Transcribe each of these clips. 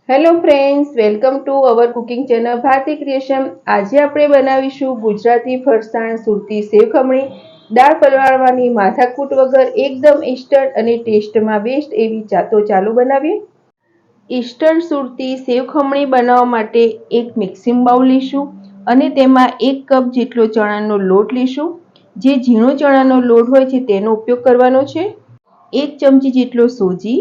Hello friends, welcome to our cooking channel Bharati creation. આજે આપણે બનાવીશું ગુજરાતી ફરસાણ સુરતી સેવ ખમણી. દાળ પલાળવાની માથાકૂટ વગર એકદમ ઇન્સ્ટન્ટ અને ટેસ્ટમાં બેસ્ટ એવી. તો ચાલો બનાવીએ. ઇન્સ્ટન્ટ સુરતી સેવ ખમણી બનાવવા માટે એક મિક્સિંગ બાઉલ લઈશું અને તેમાં 1 કપ જેટલો ચણાનો લોટ લઈશું. જે ઝીણો ચણાનો લોટ હોય છે તેનો ઉપયોગ કરવાનો છે. 1 ચમચી જેટલો સોજી.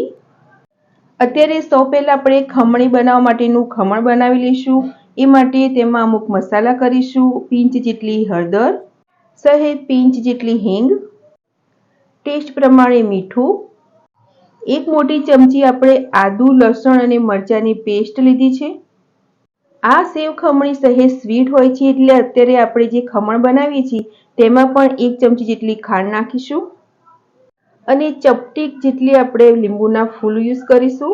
અત્યારે સૌ પહેલા આપણે ખમણી બનાવવા માટેનું ખમણ બનાવી લઈશું. એ માટે તેમાં અમુક મસાલા કરીશું. પિંચ જેટલી હળદર, સહેજ પિંચ જેટલી હિંગ, ટેસ્ટ પ્રમાણે મીઠું. 1 મોટી ચમચી આપણે આદુ, લસણ અને મરચાંની પેસ્ટ લીધી છે. આ સેવ ખમણી સહેજ સ્વીટ હોય છે, એટલે અત્યારે આપણે જે ખમણ બનાવીએ છીએ તેમાં પણ 1 ચમચી જેટલી ખાંડ નાખીશું અને ચપટી જેટલી આપણે લીંબુના ફૂલ યુઝ કરીશું.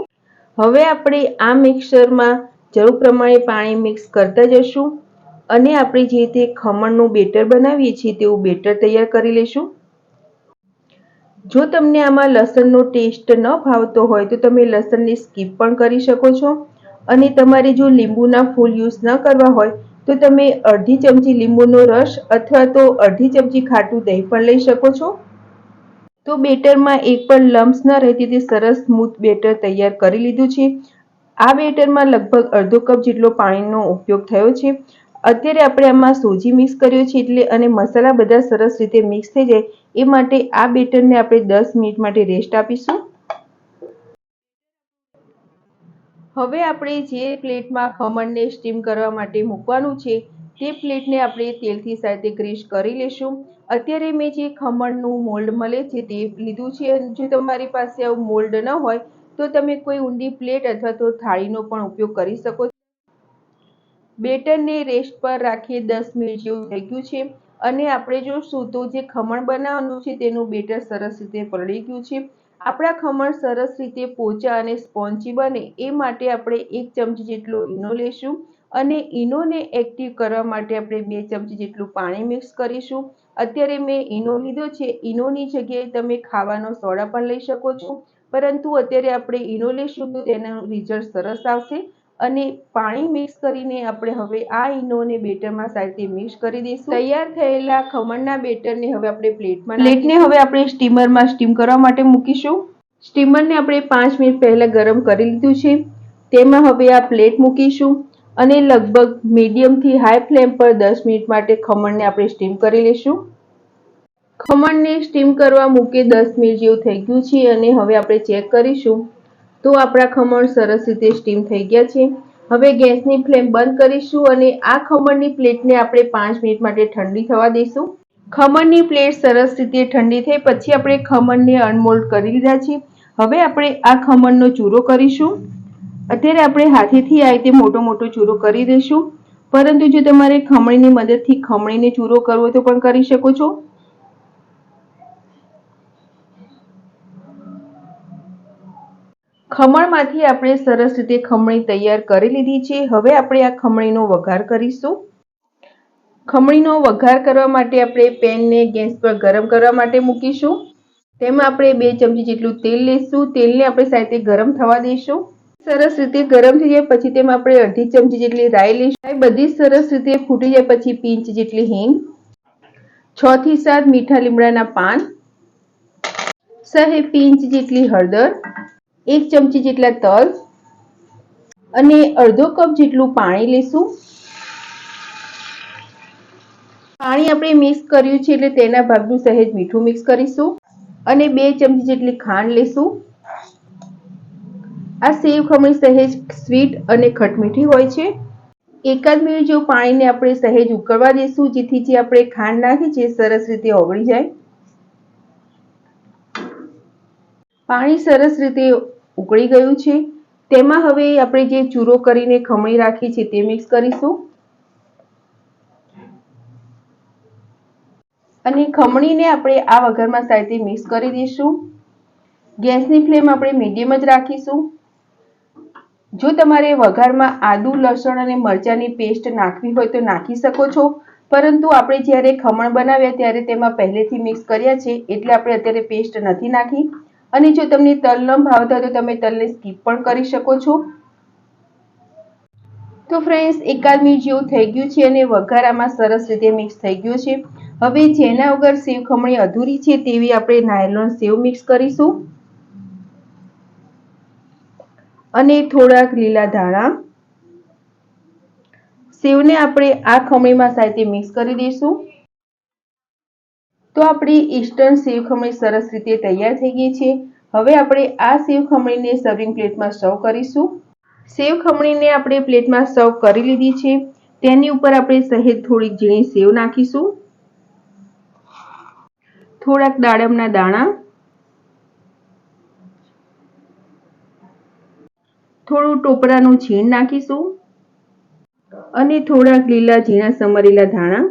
હવે આપણે આ મિક્સરમાં જરૂર પ્રમાણે પાણી મિક્સ કરતા જશું અને આપણે જે રીતે ખમણનું બેટર બનાવીએ છીએ તેવું બેટર તૈયાર કરી લઈશું. જો તમને આમાં લસણનો ટેસ્ટ ન ભાવતો હોય તો તમે લસણને સ્કીપ પણ કરી શકો છો. અને તમારે જો લીંબુના ફૂલ યુઝ ન કરવા હોય તો તમે અડધી ચમચી લીંબુનો રસ અથવા તો અડધી ચમચી ખાટું દહીં પણ લઈ શકો છો. તો બેટરમાં એક પણ લમ્સ ન રહેતી તે સરસ સ્મૂથ બેટર તૈયાર કરી લીધું છે. આ બેટરમાં લગભગ અડધો કપ જેટલો પાણીનો ઉપયોગ થયો છે. અત્યારે આપણે આમાં સોજી મિક્સ કર્યો છે એટલે અને મસાલા બધા સરસ રીતે મિક્સ થઈ જાય એ માટે આ બેટરને આપણે 10 મિનિટ માટે રેસ્ટ આપીશું. હવે આપણે જે પ્લેટમાં ખમણને સ્ટીમ કરવા માટે મૂકવાનું છે તે પ્લેટને આપણે તેલથી સાથે ગ્રીસ કરી લેશું. અત્યારે મેં જે ખમણનું મોલ્ડ મળે છે તે લીધું છે. જો તમારી પાસે આવું મોલ્ડ ન હોય તો તમે કોઈ ઊંડી પ્લેટ અથવા તો થાળીનો પણ ઉપયોગ કરી શકો છો. બેટરને રેસ્ટ પર રાખીએ 10 મિનિટ જેવું થઈ ગયું છે અને આપણે જોશું તો જે ખમણ બનાવવાનું છે તેનું બેટર સરસ રીતે પલળી ગયું છે. આપણા ખમણ સરસ રીતે પોચા અને સ્પોન્જી બને એ માટે આપણે 1 ચમચી જેટલો ઈનો લઈશું અને ઈનોને એક્ટિવ કરવા માટે આપણે 2 ચમચી જેટલું પાણી મિક્સ કરીશું. અત્યારે મેં ઈનો લીધો છે. ઈનોની જગ્યાએ તમે ખાવાનો સોડા પણ લઈ શકો છો, પરંતુ અત્યારે આપણે ઈનો લઈશું તો તેનું રિઝલ્ટ સરસ આવશે. અને પાણી મિક્સ કરીને આપણે હવે આ ઈનોને બેટરમાં સાથે મિક્સ કરી દઈશું. તૈયાર થયેલા ખમણના બેટરને હવે આપણે પ્લેટને હવે આપણે સ્ટીમરમાં સ્ટીમ કરવા માટે મૂકીશું. સ્ટીમરને આપણે 5 મિનિટ પહેલા ગરમ કરી લીધું છે. તેમાં હવે આ પ્લેટ મૂકીશું અને લગભગ મીડિયમથી હાઈ ફ્લેમ પર 10 મિનિટ માટે ખમણને આપણે સ્ટીમ કરી લઈશું. ખમણને સ્ટીમ કરવા મૂકે 10 મિનિટ જેવું થઈ ગયું છે અને હવે આપણે ચેક કરીશું તો આપણા ખમણ સરસ રીતે સ્ટીમ થઈ ગયા છે. હવે ગેસની ફ્લેમ બંધ કરીશું અને આ ખમણની પ્લેટને આપણે 5 મિનિટ માટે ઠંડી થવા દઈશું. ખમણની પ્લેટ સરસ રીતે ઠંડી થઈ પછી આપણે ખમણને અનમોલ્ડ કરી લીધા છે. હવે આપણે આ ખમણનો ચૂરો કરીશું. અત્યારે આપણે હાથેથી આ રીતે મોટો મોટો ચૂરો કરી દઈશું, પરંતુ જો તમારે ખમણીની મદદથી ખમણીને ચૂરો કરવો તો પણ કરી શકો છો. ખમણમાંથી આપણે સરસ રીતે ખમણી તૈયાર કરી લીધી છે. હવે આપણે આ ખમણીનો વઘાર કરીશું. ખમણીનો વઘાર કરવા માટે આપણે પેનને ગેસ પર ગરમ કરવા માટે મૂકીશું. તેમાં આપણે 2 ચમચી જેટલું તેલ લઈશું. તેલને આપણે સાથે ગરમ થવા દઈશું. સરસ રીતે ગરમ થઈ જાય પછી તેમાં આપણે અડધી ચમચી જેટલી રાઈ લઈશું. રાઈ બધી સરસ રીતે ફૂટી જાય પછી પિંચ જેટલી હિંગ, 6 થી 7 મીઠા લીમડાના પાન, સહેજ પિંચ જેટલી હળદર, 1 ચમચી જેટલા તલ અને અડધો કપ જેટલું પાણી લઈશું. પાણી આપણે મિક્સ કર્યું છે એટલે તેના ભાગનું સહેજ મીઠું મિક્સ કરીશું અને 2 ચમચી જેટલી ખાંડ લઈશું. આ સેવ ખમણી સહેજ સ્વીટ અને ખટમીઠી હોય છે. 1 મિનિટ જેવું પાણીને આપણે સહેજ ઉકળવા દઈશું જેથી જે આપણે ખાંડ નાખી છે સરસ રીતે ઓગળી જાય. પાણી સરસ રીતે ઉકળી ગયું છે. તેમાં હવે આપણે જે ચૂરો કરીને ખમણી રાખી છે તે મિક્સ કરીશું અને ખમણીને આપણે આ વઘારમાં સાથે મિક્સ કરી દઈશું. ગેસની ફ્લેમ આપણે મીડિયમ જ રાખીશું. જો તમારે વઘારમાં આદુ, લસણ અને મરચાંની પેસ્ટ નાખવી હોય તો નાખી શકો છો, પરંતુ આપણે જ્યારે ખમણ બનાવ્યા ત્યારે તેમાં પહેલેથી મિક્સ કર્યા છે એટલે આપણે અત્યારે પેસ્ટ નથી નાખી. અને જો તમને તલ ન ભાવતા હોય તો તમે તલને સ્કીપ પણ કરી શકો છો. તો ફ્રેન્ડ્સ, એકાદ મિનિટ જેવું થઈ ગયું છે અને વઘાર આમાં સરસ રીતે મિક્સ થઈ ગયું છે. હવે જેના વગર સેવ ખમણી અધૂરી છે તેવી આપણે નાયલોન સેવ મિક્સ કરીશું અને થોડાક લીલા ધાણા. સેવને આપણે આ ખમણીમાં સાથે મિક્સ કરી દઈશું. તો આપણી ઇન્સ્ટન્ટ સેવ ખમણી સરસ રીતે તૈયાર થઈ ગઈ છે. હવે આપણે આ સેવ ખમણીને સર્વિંગ પ્લેટમાં સર્વ કરીશું. સેવ ખમણીને આપણે પ્લેટમાં સર્વ કરી લીધી છે. તેની ઉપર આપણે સહેજ થોડીક ઝીણી સેવ નાખીશું, થોડાક દાડમના દાણા, થોડું ટોપરાનું છીણ નાખીશું અને થોડાક લીલા ઝીણા સમારેલા ધાણા.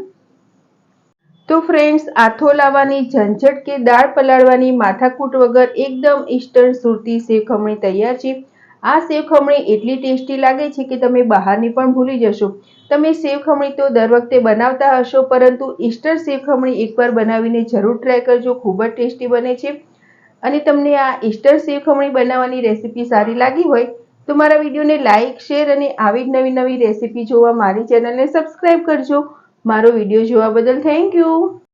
તો ફ્રેન્ડ્સ, આથો લાવવાની ઝંઝટ કે દાળ પલાળવાની માથાકૂટ વગર એકદમ ઇન્સ્ટન્ટ સુરતી સેવ ખમણી તૈયાર છે. આ સેવ ખમણી એટલી ટેસ્ટી લાગે છે કે તમે બહારની પણ ભૂલી જશો. તમે સેવ ખમણી તો દર વખતે બનાવતા હશો, પરંતુ ઇન્સ્ટન્ટ સેવ ખમણી એકવાર બનાવીને જરૂર ટ્રાય કરજો. ખૂબ જ ટેસ્ટી બને છે. અને તમને આ ઇન્સ્ટન્ટ સેવ ખમણી બનાવવાની રેસીપી સારી લાગી હોય તો મારા વિડીયોને લાઇક, શેર અને આવી જ નવી નવી રેસીપી જોવા મારી ચેનલને સબસ્ક્રાઇબ કરજો. મારો વિડીયો જોવા બદલ થેન્ક યુ.